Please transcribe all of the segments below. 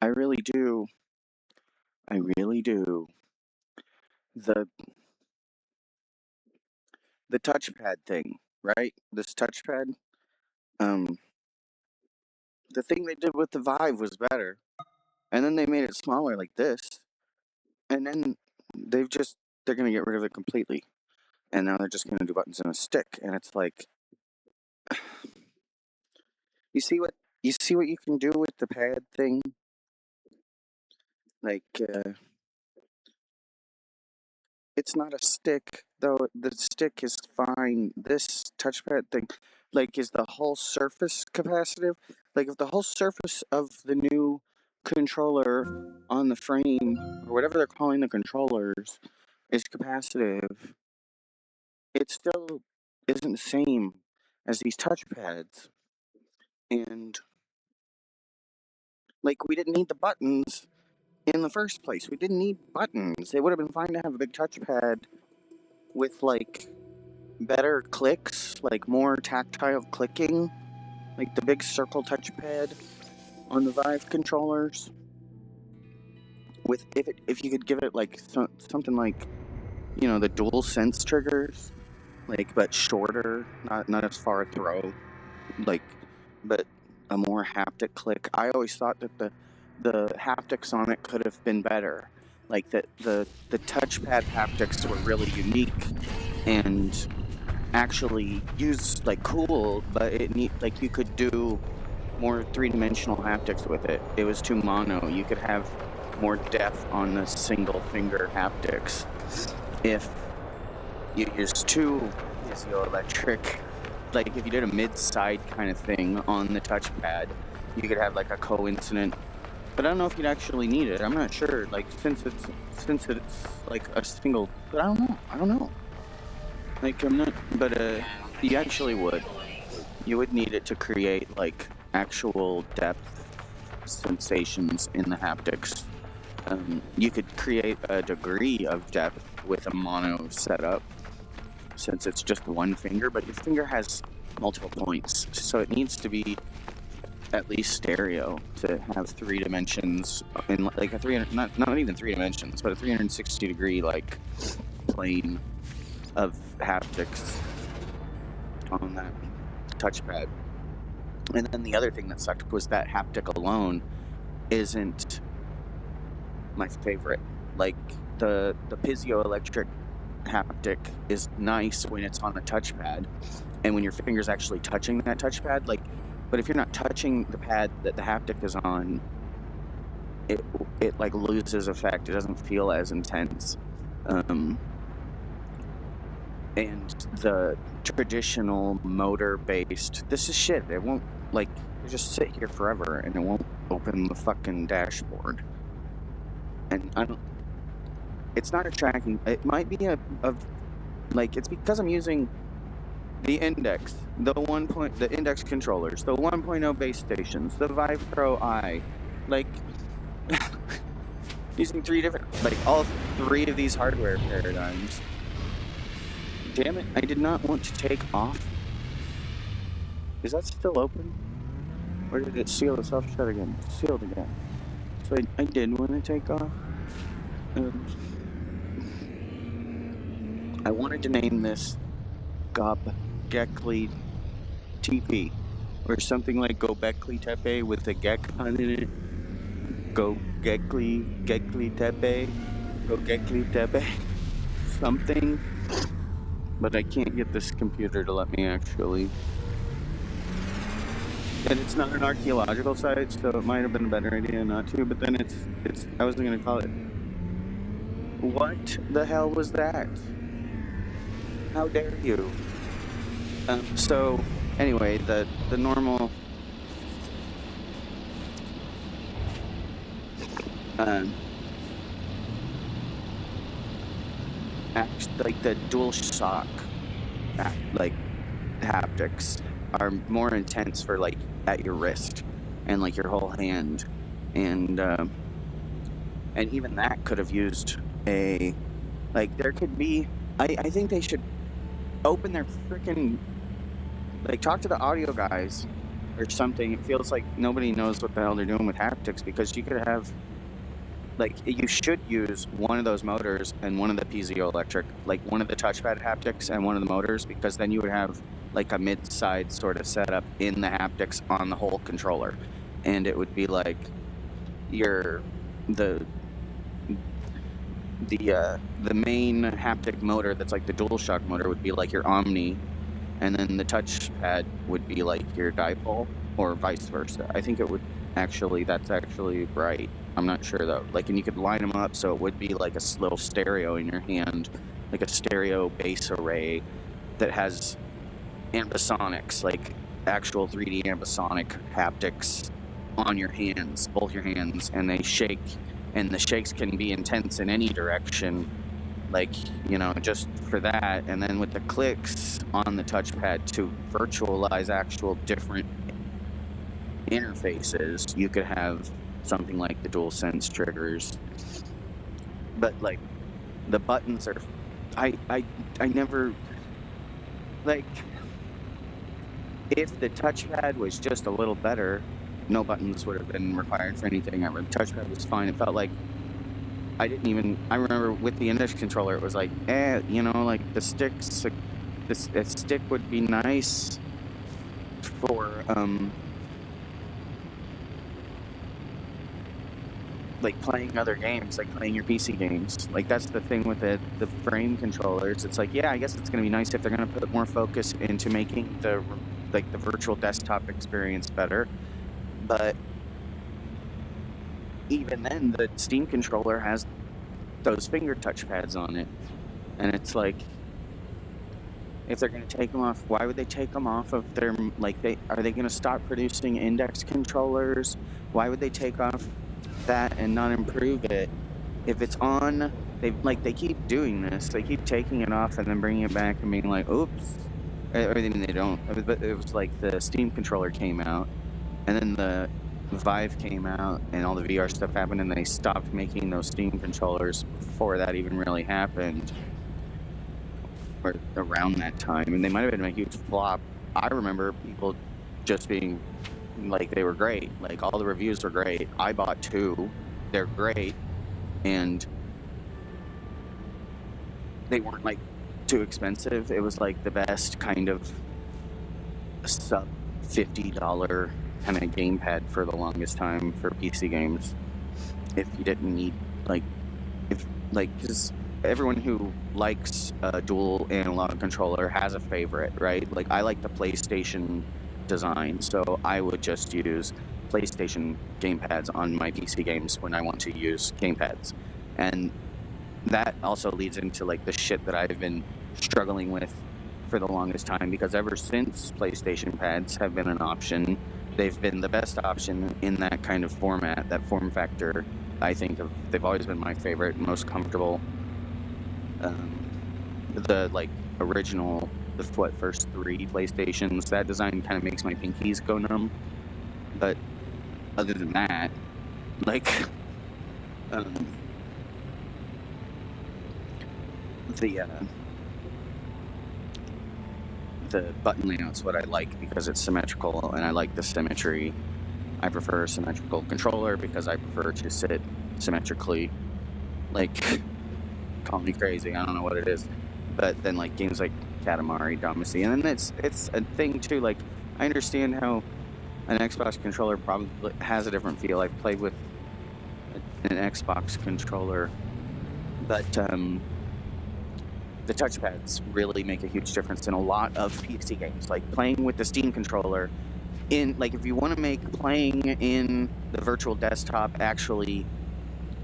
I really do. I really do. The the touchpad thing, right? This touchpad. Um, the thing they did with the Vive was better, and then they made it smaller like this, and then they've just they're gonna get rid of it completely, and now they're just gonna do buttons and a stick, and it's like, you see what you can do with the pad thing, like. It's not a stick, though the stick is fine. This touchpad thing, like, is the whole surface capacitive? Like, if the whole surface of the new controller on the frame, or whatever they're calling the controllers, is capacitive, it still isn't the same as these touchpads. And, like, we didn't need the buttons in the first place. We didn't need buttons. It would have been fine to have a big touchpad with, like, better clicks, like more tactile clicking, like the big circle touchpad on the Vive controllers. With if you could give it like something like, the dual sense triggers, like, but shorter, not as far a throw, like, but a more haptic click. I always thought that the haptics on it could have been better. Like that the touchpad haptics were really unique and actually used like cool, but like you could do more three-dimensional haptics with it. It was too mono. You could have more depth on the single finger haptics if you used two piezoelectric. Like if you did a mid-side kind of thing on the touchpad, you could have like a coincident. But I don't know if you'd actually need it. I'm not sure. Like since it's like a single. But I don't know. Like I'm not. But you actually would. You would need it to create like actual depth sensations in the haptics. You could create a degree of depth with a mono setup, since it's just one finger, but your finger has multiple points, so it needs to be at least stereo to have 3 dimensions in like a 300, not even 3 dimensions, but a 360 degree like plane of haptics on that touchpad. And then the other thing that sucked was that haptic alone isn't my favorite. Like the piezoelectric haptic is nice when it's on a touchpad and when your finger's actually touching that touchpad, like, but if you're not touching the pad that the haptic is on, it like loses effect. It doesn't feel as intense. And the traditional motor based, this is shit. It won't, like, you just sit here forever and it won't open the fucking dashboard. And I don't, it's not a tracking, it might be like, it's because I'm using the index, the index controllers, the 1.0 base stations, the Vive Pro I, like, using all 3 of these hardware paradigms. Damn it, I did not want to take off. Is that still open? Or did it seal itself shut again? It's sealed again. So I did want to take off. I wanted to name this Gobekli TP, or something like Gobekli Tepe with a Gek pun in it. Gobekli Tepe, Gobekli Tepe, something. But I can't get this computer to let me actually. And it's not an archaeological site, so it might have been a better idea not to. But then it's. I wasn't gonna call it. What the hell was that? How dare you? So anyway, the normal. Like the DualShock, like haptics are more intense for like at your wrist and like your whole hand, and even that could have used a, like, there could be. I think they should open their freaking, like, talk to the audio guys or something. It feels like nobody knows what the hell they're doing with haptics, because you could have, like, you should use one of those motors and one of the piezoelectric, like one of the touchpad haptics and one of the motors, because then you would have like a mid-side sort of setup in the haptics on the whole controller, and it would be like the main haptic motor that's like the DualShock motor would be like your Omni, and then the touchpad would be like your dipole, or vice versa. I think it would actually, that's actually right. I'm not sure though. Like, and you could line them up so it would be like a little stereo in your hand, like a stereo base array that has ambisonics, like actual 3D ambisonic haptics on your hands, both your hands, and they shake, and the shakes can be intense in any direction, like, you know, just for that. And then with the clicks on the touchpad to virtualize actual different interfaces, you could have something like the DualSense triggers. But like, the buttons are, I never, like, if the touchpad was just a little better, no buttons would have been required for anything ever. The touchpad was fine. It felt like I remember with the Index controller, it was like, you know, like the sticks, a stick would be nice for, like playing other games, like playing your PC games. Like, that's the thing with the frame controllers. It's like, yeah, I guess it's going to be nice if they're going to put more focus into making the virtual desktop experience better. But even then, the Steam controller has those finger touchpads on it, and it's like, if they're going to take them off, why would they take them off of their, like, are they going to stop producing Index controllers? Why would they take off that and not improve it? If it's on, they keep doing this. They keep taking it off and then bringing it back and being like, oops. Or they don't. But it was like the Steam controller came out, and then the Vive came out, and all the VR stuff happened, and they stopped making those Steam controllers before that even really happened, or around that time. And they might have been a huge flop. I remember people just being like, they were great. Like, all the reviews were great. I bought 2. They're great. And they weren't like too expensive. It was like the best kind of sub $50 kind of gamepad for the longest time for PC games. If you didn't need, like, because everyone who likes a dual analog controller has a favorite, right? Like, I like the PlayStation design, so I would just use PlayStation gamepads on my PC games when I want to use gamepads. And that also leads into like the shit that I've been struggling with for the longest time, because ever since PlayStation pads have been an option, they've been the best option in that kind of format, that form factor. I think they've always been my favorite, most comfortable. The like original, the first 3 PlayStations, that design kind of makes my pinkies go numb. But other than that, like, the button layout's what I like, because it's symmetrical, and I like the symmetry. I prefer a symmetrical controller because I prefer to sit symmetrically. Like, call me crazy, I don't know what it is. But then, like, games like Katamari Damacy, and then it's a thing too, like, I understand how an Xbox controller probably has a different feel. I've played with an Xbox controller, but the touchpads really make a huge difference in a lot of PC games. Like, playing with the Steam controller, like, if you want to make playing in the virtual desktop actually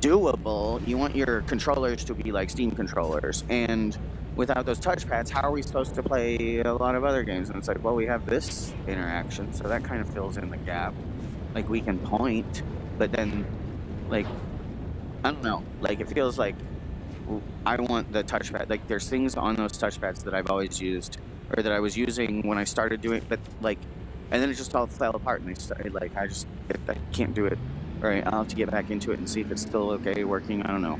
doable, you want your controllers to be like Steam controllers. And without those touchpads, how are we supposed to play a lot of other games? And it's like, well, we have this interaction, so that kind of fills in the gap. Like, we can point, but then, like, I don't know. Like, it feels like I want the touchpad. Like, there's things on those touchpads that I've always used, or that I was using when I started doing, but like, and then it just all fell apart, and I started, like, I can't do it. All right, I'll have to get back into it and see if it's still okay working. I don't know.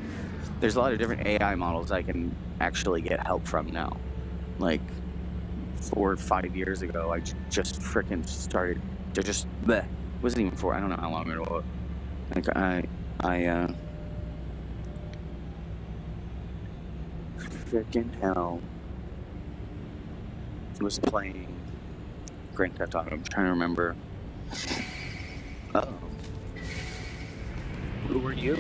There's a lot of different AI models I can actually get help from now. Like, 4 or 5 years ago, I just freaking started They're just bleh. Wasn't even 4. I don't know how long it was. Like I freaking hell was playing Grand Theft Auto. I'm trying to remember. Oh, who were you?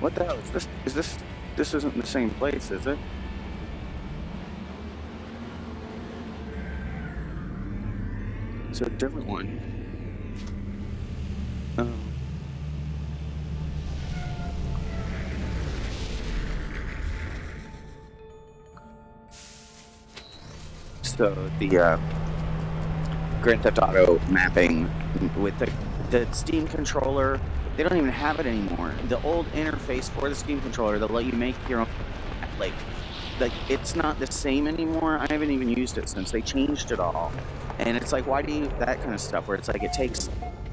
What the hell is this? This isn't the same place, is it? It's a different one. Oh. So the Grand Theft Auto mapping with the Steam controller, they don't even have it anymore. The old interface for the Steam controller that let you make your own, like it's not the same anymore. I haven't even used it since they changed it all. And it's like, why do you, that kind of stuff where it's like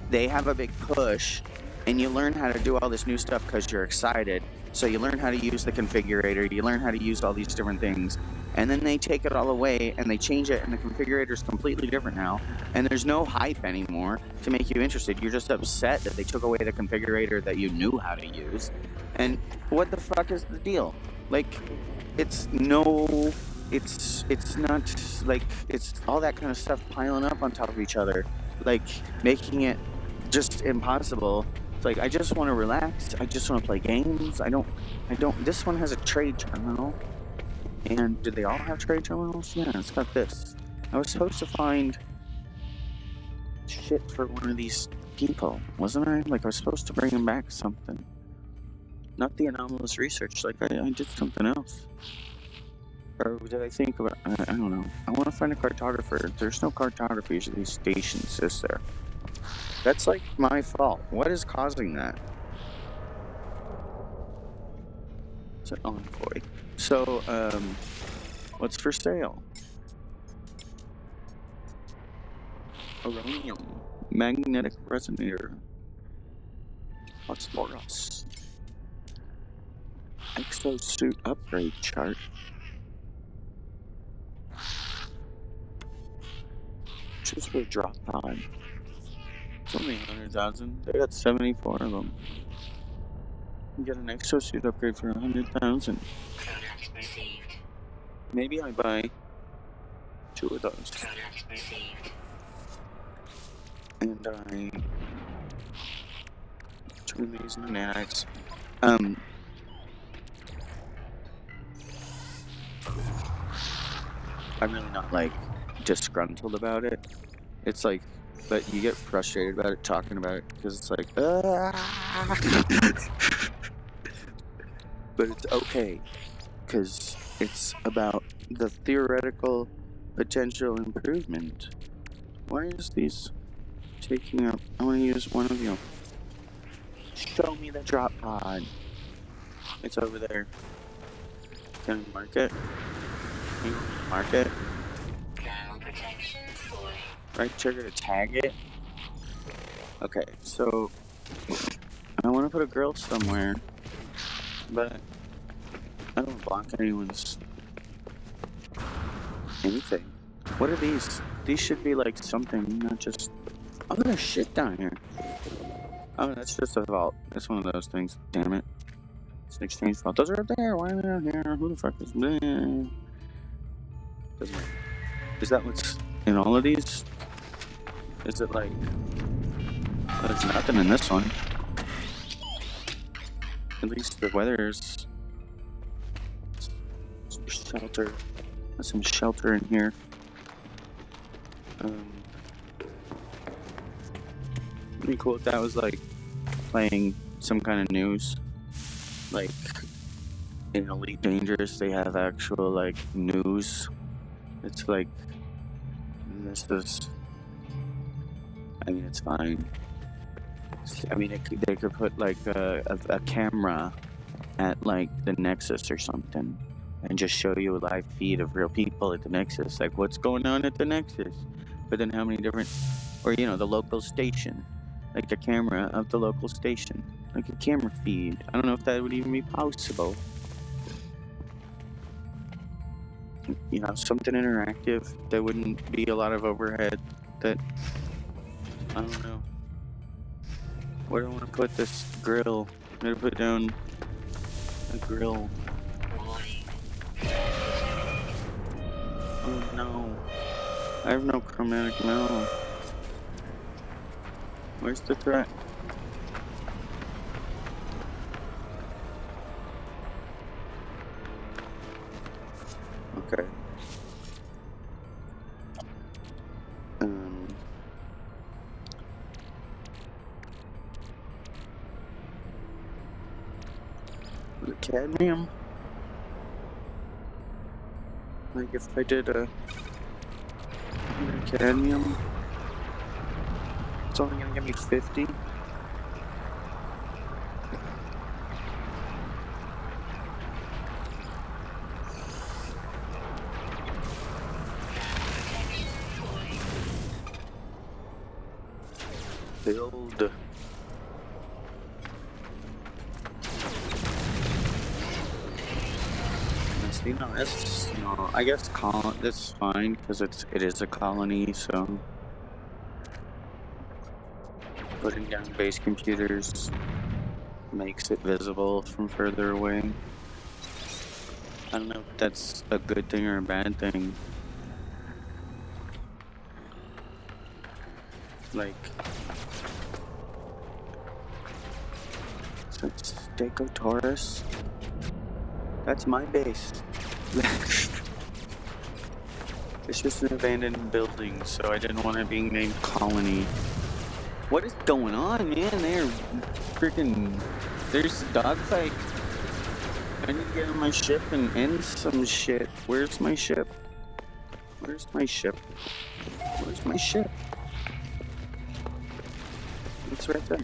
they have a big push and you learn how to do all this new stuff because you're excited. So you learn how to use the configurator, you learn how to use all these different things, and then they take it all away and they change it, and the configurator is completely different now, and there's no hype anymore to make you interested. You're just upset that they took away the configurator that you knew how to use. And what the fuck is the deal? Like, it's not like, it's all that kind of stuff piling up on top of each other, like making it just impossible. It's like, I just want to relax. I just want to play games. I don't. This one has a trade terminal. And did they all have trade terminals? Yeah, it's got this. I was supposed to find shit for one of these people, wasn't I? Like, I was supposed to bring him back something. Not the anomalous research. Like, I did something else. Or did I think about... I don't know. I want to find a cartographer. There's no cartographers at these stations, is there? That's like my fault. What is causing that? It's an envoy. So, what's for sale? Uranium. Magnetic resonator. Phosphorus. Exosuit upgrade chart. Just for a drop pod. It's only 100,000. They got 74 of them. You get an exosuit upgrade for 100,000. Maybe I buy 2 of those. And I turn these into nanites. I'm really not like disgruntled about it. It's like, but you get frustrated about it, talking about it, because it's like, but it's okay, because it's about the theoretical potential improvement. Why is these taking up? I want to use one of you. Show me the drop pod. It's over there. Can I mark it? Can you mark it? Right trigger to tag it. Okay, so I want to put a grill somewhere, but I don't block anyone's anything. What are these? These should be like something, not just... Oh, there's shit down here. Oh, that's just a vault. It's one of those things. Damn it. It's an exchange vault. Those are up there. Why are they down here? Who the fuck is... Doesn't matter. Is that what's in all of these? Is it like... There's nothing in this one. At least the weather is... Shelter. There's some shelter in here. It'd be cool if that was like playing some kind of news. Like in Elite Dangerous, they have actual like news. It's like, this is... I mean, it's fine. I mean, they could put like a camera at like the Nexus or something and just show you a live feed of real people at the Nexus, like what's going on at the Nexus. But then how many different, or you know, the local station, like a camera of the local station, like a camera feed. I don't know if that would even be possible. You know, something interactive that wouldn't be a lot of overhead. That, I don't know. Where do I want to put this grill? I'm gonna put down a grill. Oh no. I have no chromatic metal. Where's the threat? Okay. The cadmium? Like if I did a cadmium, it's only gonna give me 50. Build. You know, it's, you know, I guess that's fine because it is a colony, so putting down base computers makes it visible from further away. I don't know if that's a good thing or a bad thing. Like, so it's Stegosaurus. That's my base. It's just an abandoned building, so I didn't want it being named Colony. What is going on, man? They're freaking... There's a dogfight. I need to get on my ship and end some shit. Where's my ship? Where's my ship? Where's my ship? It's right there.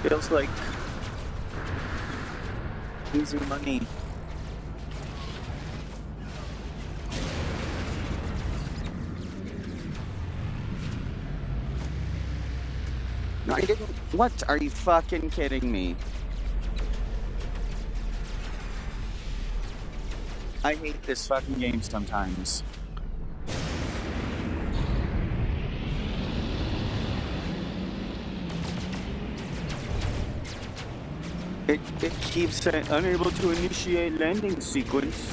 Feels like easy money. No, I didn't. What? Are you fucking kidding me? I hate this fucking game sometimes. It keeps saying unable to initiate landing sequence.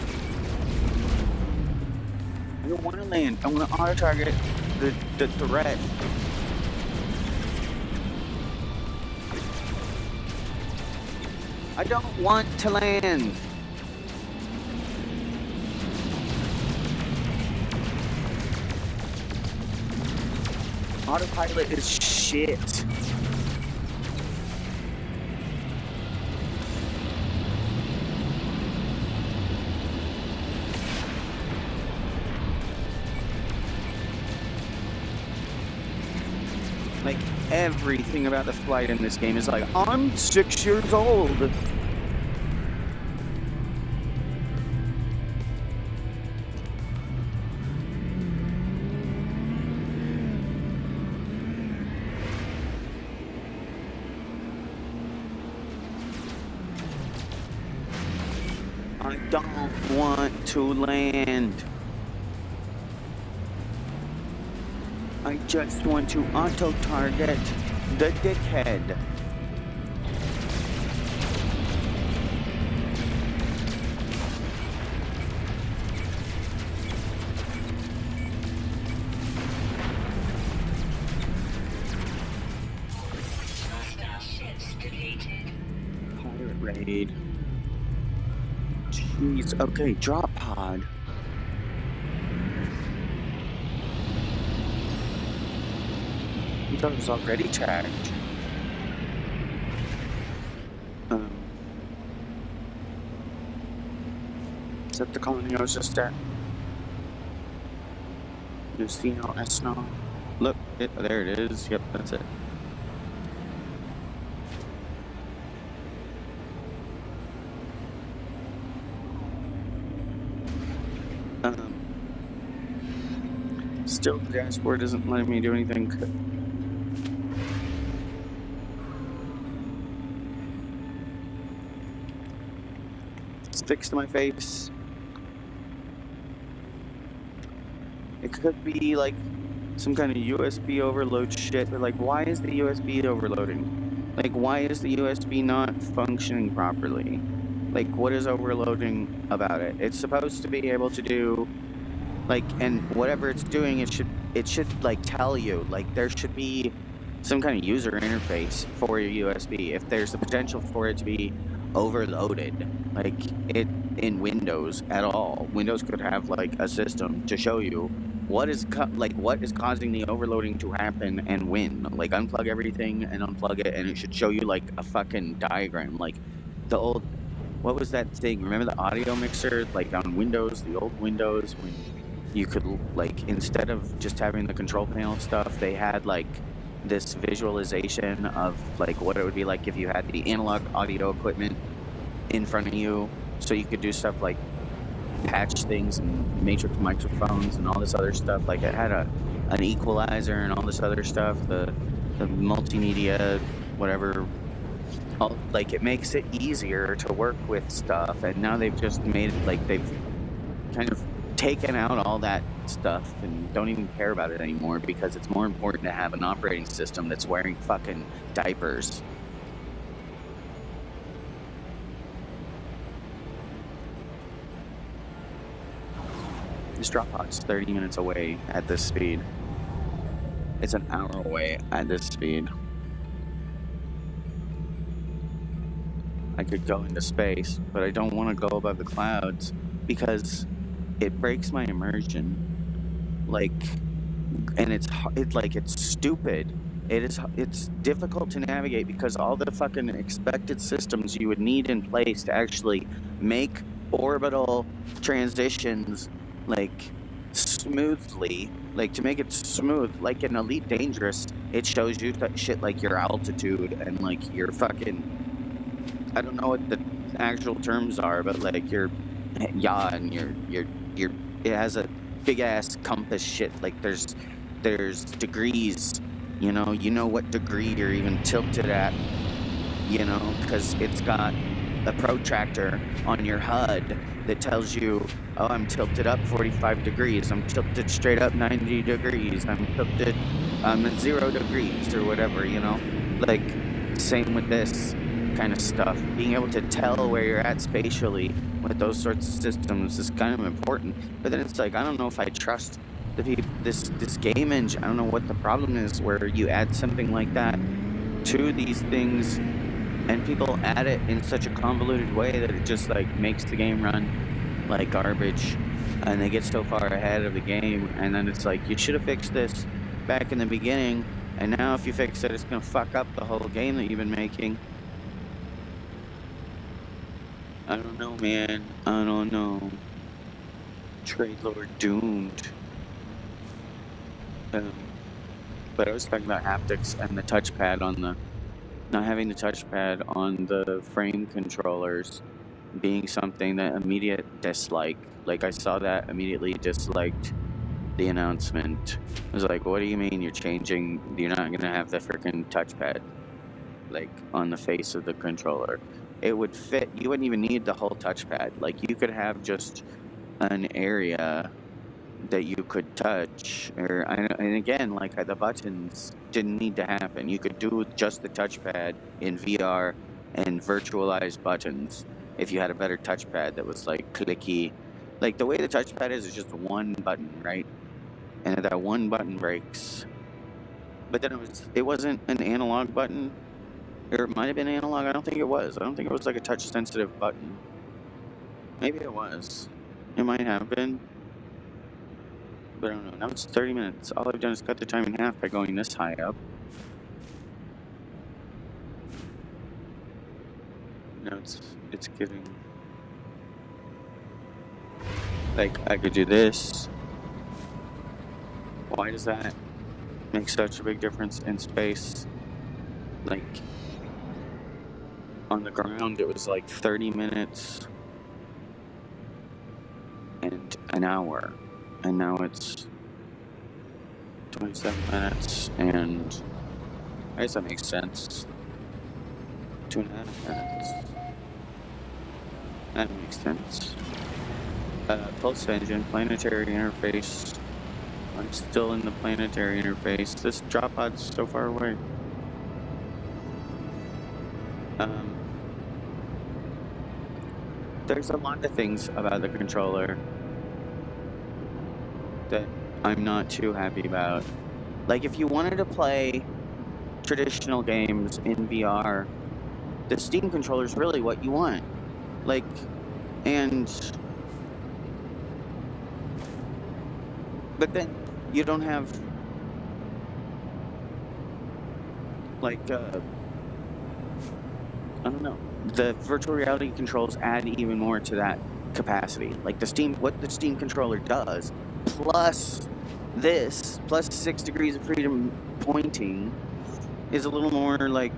I don't want to land. I want to auto target the threat. I don't want to land. Autopilot is shit. Like, everything about the flight in this game is like, I'm 6 years old. I don't want to land. I just want to auto-target the dickhead. Pirate raid. Jeez, okay, drop pod. I thought it was already tagged. Is that the colony I was just at? Nusino Esno. Look, there it is. Yep, that's it. Still, the dashboard isn't letting me do anything. sticks to my face. It could be like some kind of USB overload shit, but like, why is the USB overloading? Like, why is the USB not functioning properly? Like, what is overloading about it? It's supposed to be able to do, like, and whatever it's doing, it should like tell you, like, there should be some kind of user interface for your USB. If there's the potential for it to be overloaded, like it in Windows at all, Windows could have like a system to show you what is what is causing the overloading to happen and when. Like, unplug everything and unplug it, and it should show you like a fucking diagram, like the old. What was that thing? Remember the audio mixer, like on Windows, the old Windows, when you could, like, instead of just having the control panel stuff, they had like this visualization of like what it would be like if you had the analog audio equipment in front of you, so you could do stuff like patch things and matrix microphones and all this other stuff. Like, it had an equalizer and all this other stuff, the multimedia, whatever. Like, it makes it easier to work with stuff, and now they've just made it like they've kind of taken out all that stuff and don't even care about it anymore, because it's more important to have an operating system that's wearing fucking diapers. This drop pod's 30 minutes away at this speed. It's an hour away at this speed. I could go into space, but I don't want to go above the clouds because it breaks my immersion. Like, and it's stupid. It's difficult to navigate because all the fucking expected systems you would need in place to actually make orbital transitions like smoothly, like to make it smooth, like in Elite Dangerous, it shows you that shit like your altitude and like your fucking, I don't know what the actual terms are, but like your yaw and your it has a big ass compass shit. Like there's degrees, you know what degree you're even tilted at, because it's got a protractor on your HUD that tells you, oh, I'm tilted up 45 degrees, I'm tilted straight up 90 degrees, I'm tilted at 0 degrees or whatever, like same with this kind of stuff. Being able to tell where you're at spatially with those sorts of systems is kind of important. But then it's like, I don't know if I trust this game engine. I don't know what the problem is where you add something like that to these things and people add it in such a convoluted way that it just like makes the game run like garbage, and they get so far ahead of the game, and then it's like, you should have fixed this back in the beginning, and now if you fix it, it's gonna fuck up the whole game that you've been making. I don't know, man. I don't know. Trade Lord doomed. But I was talking about haptics and the touchpad on the... Not having the touchpad on the frame controllers being something that immediate dislike. Like, I saw that, immediately disliked the announcement. I was like, what do you mean you're changing... You're not gonna have the freaking touchpad, like, on the face of the controller? It would fit. You wouldn't even need the whole touchpad. Like, you could have just an area that you could touch, and again, like, the buttons didn't need to happen. You could do just the touchpad in VR and virtualized buttons if you had a better touchpad that was like clicky. Like, the way the touchpad is just one button, right? And if that one button breaks, but then it wasn't an analog button. Or it might have been analog. I don't think it was. I don't think it was like a touch-sensitive button. Maybe it was. It might have been. But I don't know. Now it's 30 minutes. All I've done is cut the time in half by going this high up. Now it's getting... Like, I could do this. Why does that make such a big difference in space? Like... On the ground, it was like 30 minutes and an hour, and now it's 27 minutes, and I guess that makes sense. 2.5 minutes. That makes sense. Pulse engine, planetary interface. I'm still in the planetary interface. This drop pod's so far away. There's a lot of things about the controller that I'm not too happy about. Like, if you wanted to play traditional games in VR, the Steam controller is really what you want. Like, and... But then, you don't have... Like, I don't know. The virtual reality controls add even more to that capacity. Like, what the Steam controller does, plus this, plus 6 degrees of freedom pointing, is a little more, like,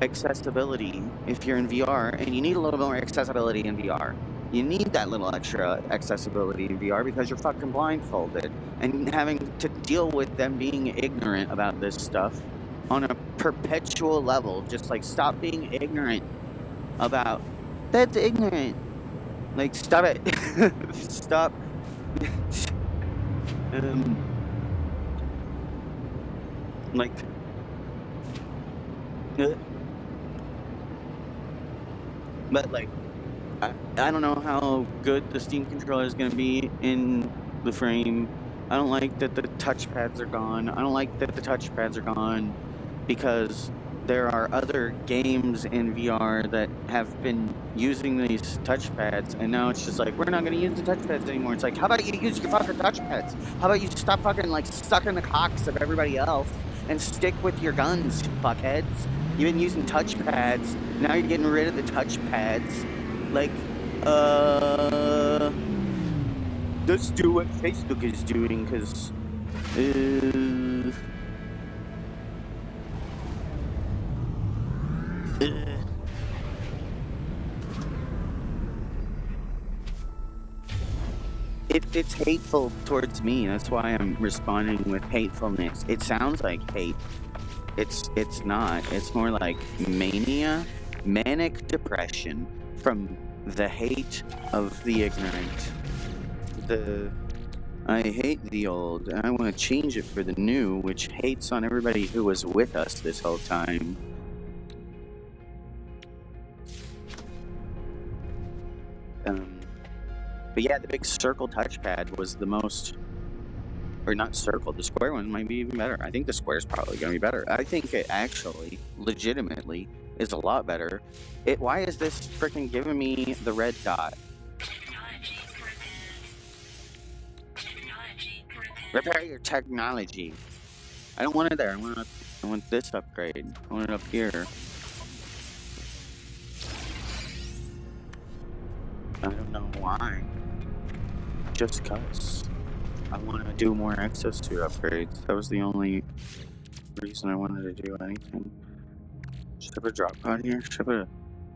accessibility if you're in VR, and you need a little more accessibility in VR. You need that little extra accessibility in VR because you're fucking blindfolded, and having to deal with them being ignorant about this stuff on a perpetual level. Just like, stop being ignorant about... That's ignorant. Like, stop it. Stop. Like... But, like, I don't know how good the Steam controller is going to be in the frame. I don't like that the touchpads are gone. I don't like that the touchpads are gone because there are other games in VR that have been using these touchpads, and now it's just like, we're not going to use the touchpads anymore. It's like, how about you use your fucking touchpads? How about you stop fucking, like, sucking the cocks of everybody else and stick with your guns, fuckheads? You've been using touchpads, now you're getting rid of the touchpads. Like, let's do what Facebook is doing, because, it's hateful towards me. That's why I'm responding with hatefulness. It sounds like hate. It's not. It's more like mania, manic depression from the hate of the ignorant. I hate the old, and I want to change it for the new, which hates on everybody who was with us this whole time. But yeah, the big circle touchpad was the most... Or not circle, the square one might be even better. I think the square's probably going to be better. I think it actually, legitimately, is a lot better. Why is this freaking giving me the red dot? Repair your technology. I don't want it there. I want this upgrade. I want it up here. I don't know why. Just cause. I want to do more access to upgrades. That was the only reason I wanted to do anything. Should I have a drop pod here? Should I have a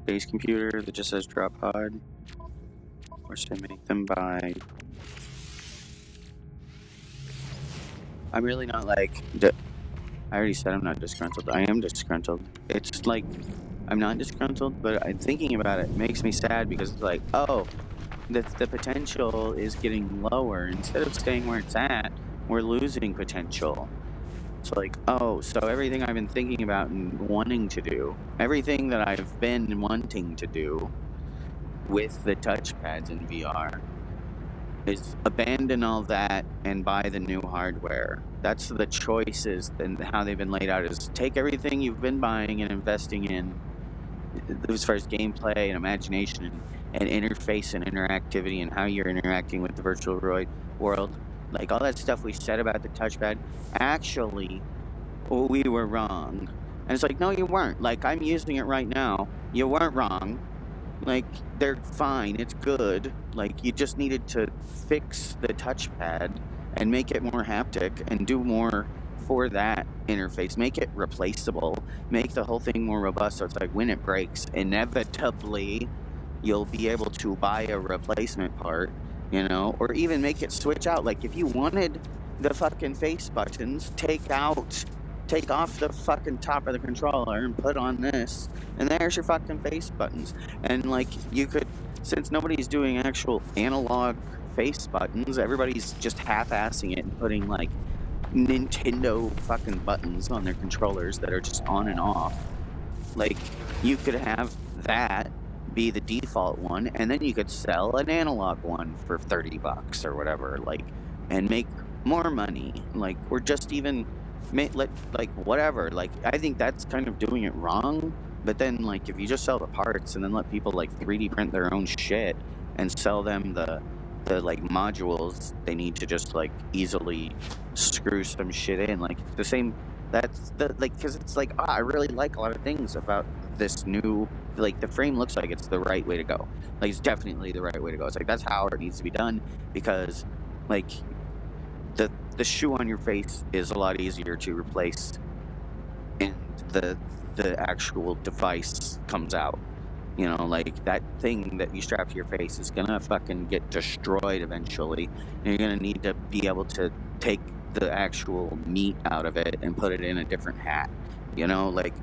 base computer that just says drop pod? Or should I make them by... I'm really not like... I already said I'm not disgruntled. I am disgruntled. It's like... I'm not disgruntled, but I'm thinking about it makes me sad because it's like, oh... The potential is getting lower. Instead of staying where it's at, we're losing potential. It's like, oh, so everything I've been thinking about and wanting to do, everything that I've been wanting to do with the touchpads in VR is abandon all that and buy the new hardware. That's the choices and how they've been laid out, is take everything you've been buying and investing in as far as gameplay and imagination and interface and interactivity and how you're interacting with the virtual world. Like, all that stuff we said about the touchpad, actually, we were wrong. And it's like, no, you weren't. Like, I'm using it right now. You weren't wrong. Like, they're fine. It's good. Like, you just needed to fix the touchpad and make it more haptic and do more for that interface. Make it replaceable. Make the whole thing more robust so it's like, when it breaks, inevitably... you'll be able to buy a replacement part, you know, or even make it switch out. Like, if you wanted the fucking face buttons, take out take off the fucking top of the controller and put on this, and there's your fucking face buttons. And like, you could, since nobody's doing actual analog face buttons, everybody's just half-assing it and putting like Nintendo fucking buttons on their controllers that are just on and off. Like, you could have that be the default one, and then you could sell an analog one for $30 or whatever, like, and make more money, like, or just even like whatever. Like, I think that's kind of doing it wrong. But then, like, if you just sell the parts and then let people like 3D print their own shit and sell them the like modules they need to just like easily screw some shit in, like the same. That's the like, because it's like, I really like a lot of things about this new, like, the frame looks like it's the right way to go. Like, it's definitely the right way to go. It's like, that's how it needs to be done, because like the shoe on your face is a lot easier to replace, and the actual device comes out. You know, like, that thing that you strap to your face is gonna fucking get destroyed eventually, and you're gonna need to be able to take the actual meat out of it and put it in a different hat, you know, like,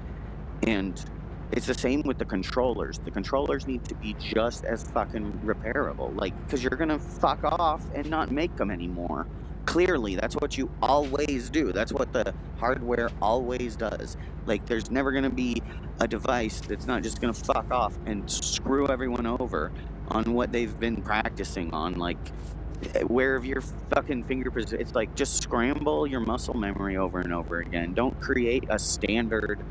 and it's the same with the controllers. The controllers need to be just as fucking repairable, like, because you're gonna fuck off and not make them anymore. Clearly, that's what you always do. That's what the hardware always does. Like, there's never gonna be a device that's not just gonna fuck off and screw everyone over on what they've been practicing on. Like, where your fucking fingerprints, it's like, just scramble your muscle memory over and over again. Don't create a standard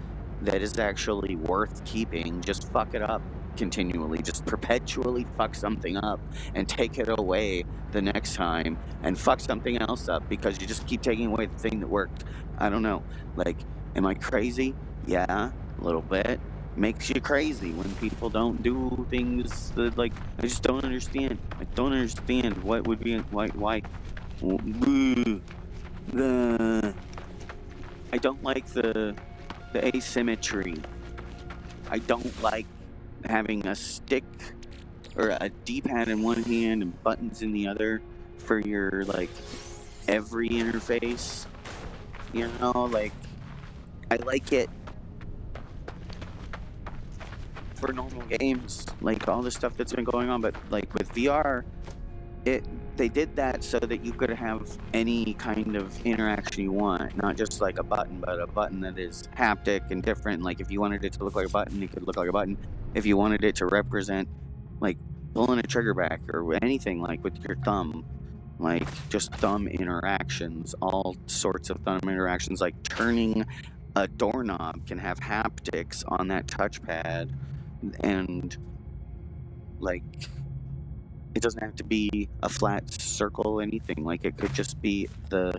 that is actually worth keeping. Just fuck it up continually. Just perpetually fuck something up and take it away the next time and fuck something else up because you just keep taking away the thing that worked. I don't know. Like, am I crazy? Yeah, a little bit. Makes you crazy when people don't do things that, like, I just don't understand. I don't understand what would be, why, I don't like the asymmetry. I don't like having a stick or a D-pad in one hand and buttons in the other for your, like, every interface. You know, like, I like it for normal games, like all the stuff that's been going on, but like with VR, they did that so that you could have any kind of interaction you want, not just like a button, but a button that is haptic and different. Like, if you wanted it to look like a button, it could look like a button. If you wanted it to represent like pulling a trigger back or anything, like with your thumb, like just thumb interactions, all sorts of thumb interactions, like turning a doorknob can have haptics on that touchpad, and like, it doesn't have to be a flat circle, anything. Like, it could just be I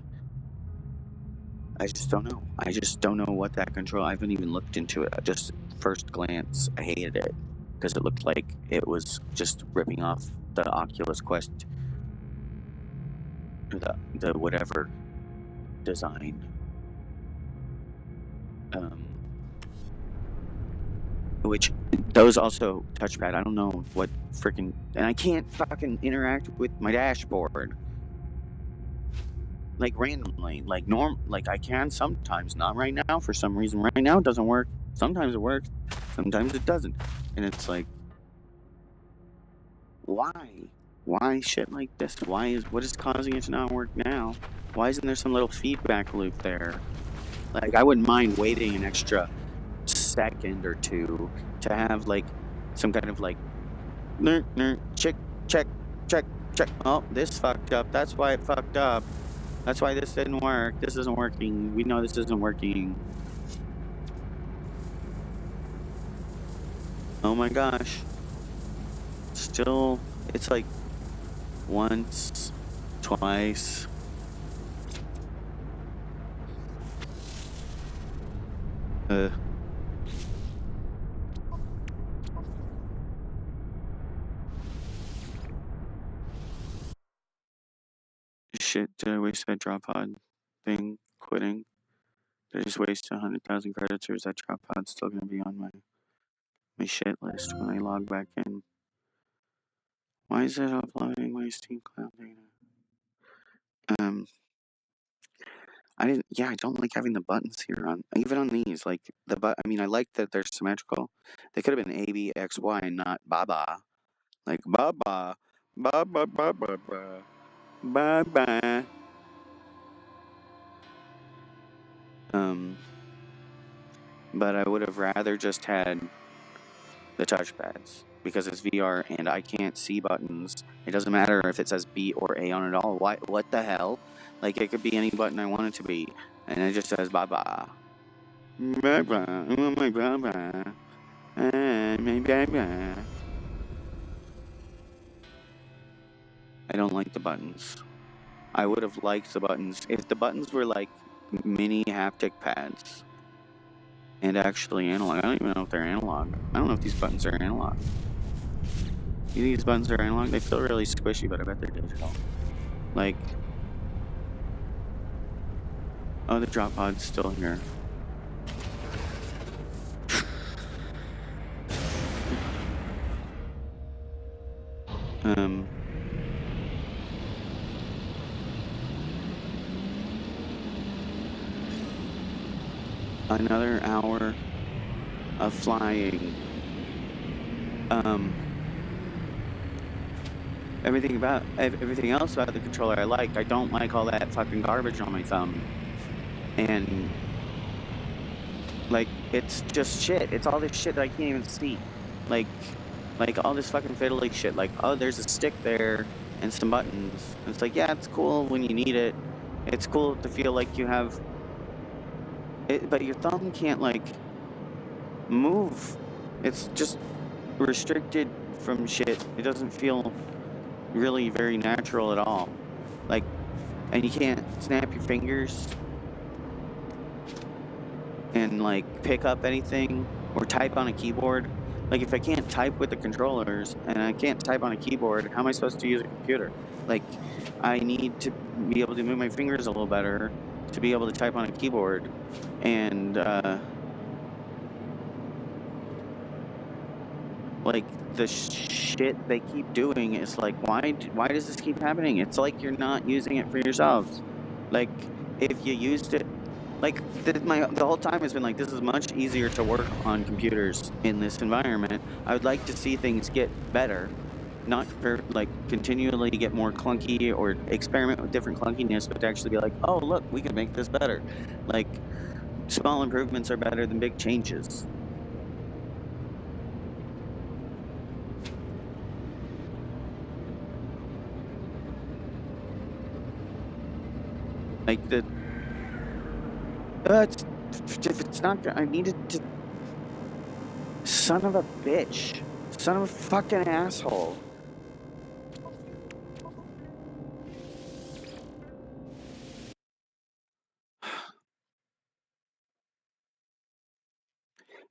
just don't know. I just don't know what that control, I haven't even looked into it. Just first glance, I hated it because it looked like it was just ripping off the Oculus Quest, or the whatever design. Which, those also touchpad, I don't know what freaking, and I can't fucking interact with my dashboard. Like, randomly, like like I can sometimes, not right now for some reason. Right now it doesn't work. Sometimes it works, sometimes it doesn't. And it's like, why shit like this? What is causing it to not work now? Why isn't there some little feedback loop there? Like, I wouldn't mind waiting an extra second or two to have like some kind of like check, check, check, check. Oh, this fucked up. That's why it fucked up. That's why this didn't work. This isn't working. We know this isn't working. Oh my gosh. Still, it's like once, twice. Shit, did I waste that drop pod thing quitting? Did I just waste 100,000 credits, or is that drop pod still gonna be on my shit list when I log back in? Why is it uploading my Steam Cloud data? I don't like having the buttons here even on these. Like I mean, I like that they're symmetrical. They could have been A, B, X, Y, and not Baba. Like Baba, Baba, Baba, Baba, Baba. But I would have rather just had the touchpads because it's VR and I can't see buttons. It doesn't matter if it says B or A on it all. Why? What the hell? Like it could be any button I want it to be, and it just says Baba. Baba, oh my Baba, my Baba. I don't like the buttons. I would have liked the buttons if the buttons were like mini haptic pads and actually analog. I don't even know if they're analog. I don't know if these buttons are analog. You think these buttons are analog? They feel really squishy, but I bet they're digital. Like, oh, the drop pod's still here. Another hour of flying. Everything else about the controller I like. I don't like all that fucking garbage on my thumb. And like, it's just shit. It's all this shit that I can't even see. Like all this fucking fiddly shit. Like, oh, there's a stick there and some buttons. And it's like, yeah, it's cool when you need it. It's cool to feel like you have it, but your thumb can't like move. It's just restricted from shit. It doesn't feel really very natural at all. Like, and you can't snap your fingers and like pick up anything or type on a keyboard. Like, if I can't type with the controllers and I can't type on a keyboard, how am I supposed to use a computer? Like, I need to be able to move my fingers a little better to be able to type on a keyboard. And like, the shit they keep doing is like, why does this keep happening? It's like you're not using it for yourselves. Like, if you used it, like, the whole time has been like, this is much easier to work on computers in this environment. I would like to see things get better, not for like continually get more clunky or experiment with different clunkiness, but to actually be like, oh look, we can make this better. Like, small improvements are better than big changes. Like if it's not, I needed to. Son of a bitch. Son of a fucking asshole.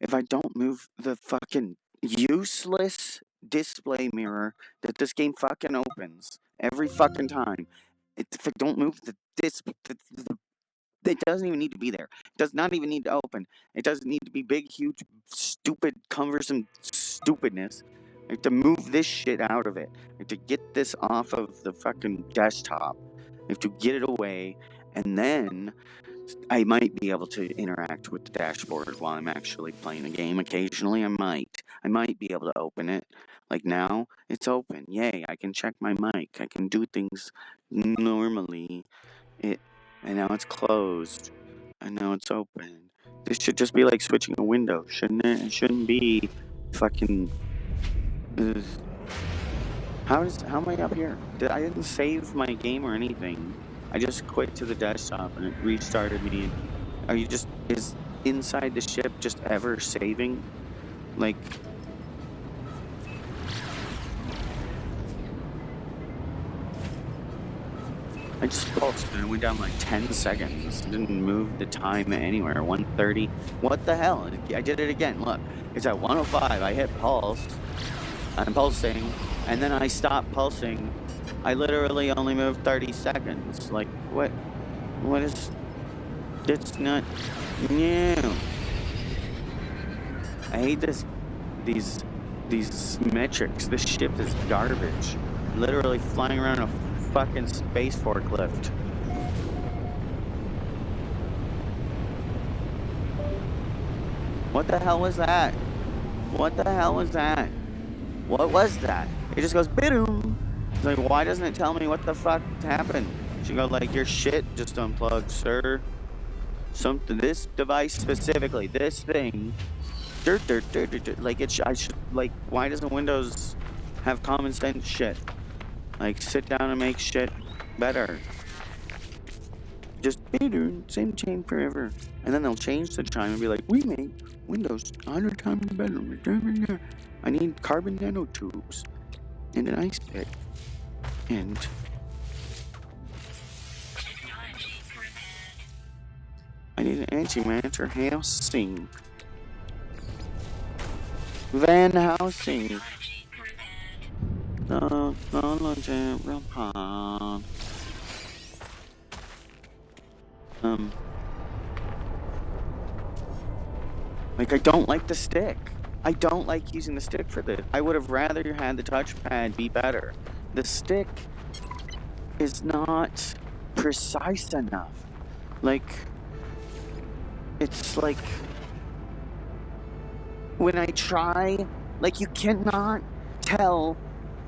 If I don't move the fucking useless display mirror that this game fucking opens every fucking time, if I don't move it doesn't even need to be there. It does not even need to open. It doesn't need to be big, huge, stupid, cumbersome stupidness. I have to move this shit out of it. I have to get this off of the fucking desktop. I have to get it away, and then I might be able to interact with the dashboard while I'm actually playing the game. Occasionally, I might be able to open it. Like now, it's open. Yay, I can check my mic. I can do things normally. And now it's closed. And now it's open. This should just be like switching a window, shouldn't it? It shouldn't be fucking... How am I up here? I didn't save my game or anything. I just quit to the desktop and it restarted me. Are you just... Is inside the ship just ever saving? Like... I just pulsed and it went down like 10 seconds. It didn't move the time anywhere. 1:30. What the hell? I did it again. Look, it's at 1:05. I hit pulse. I'm pulsing. And then I stopped pulsing. I literally only moved 30 seconds. Like, what? What is... It's not... No. I hate this... These metrics. This ship is garbage. Literally flying around a fucking space forklift. What the hell was that? What the hell was that? What was that? It just goes, bidoom. It's like, why doesn't it tell me what the fuck happened? She goes like, your shit just unplugged, sir. Something, this device specifically, this thing. Dirt. Like, I should, like, why doesn't Windows have common sense shit? Like, sit down and make shit better. Just, same chain forever. And then they'll change the chime and be like, we make Windows 100 times better. I need carbon nanotubes and an ice pick. And I need an antimatter housing. Van housing. The legit pod. Like, I don't like the stick. I don't like using the stick for this. I would have rather had the touchpad be better. The stick is not precise enough. Like, it's like, when I try, like, you cannot tell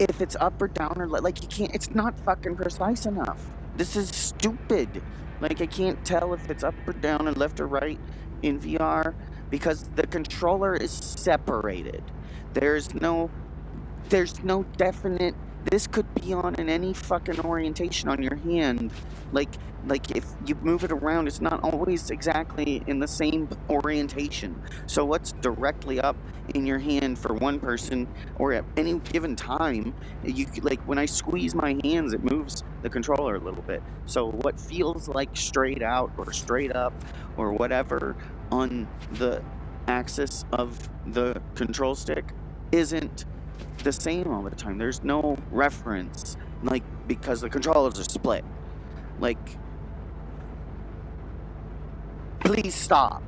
if it's up or down or like, you can't, it's not fucking precise enough. This is stupid. Like, I can't tell if it's up or down or left or right in VR because the controller is separated. There's no definite, this could be on in any fucking orientation on your hand. Like if you move it around, it's not always exactly in the same orientation. So what's directly up in your hand for one person, or at any given time, you like, when I squeeze my hands, it moves the controller a little bit. So what feels like straight out or straight up or whatever on the axis of the control stick isn't the same all the time. There's no reference, like, because the controllers are split. Like, please stop.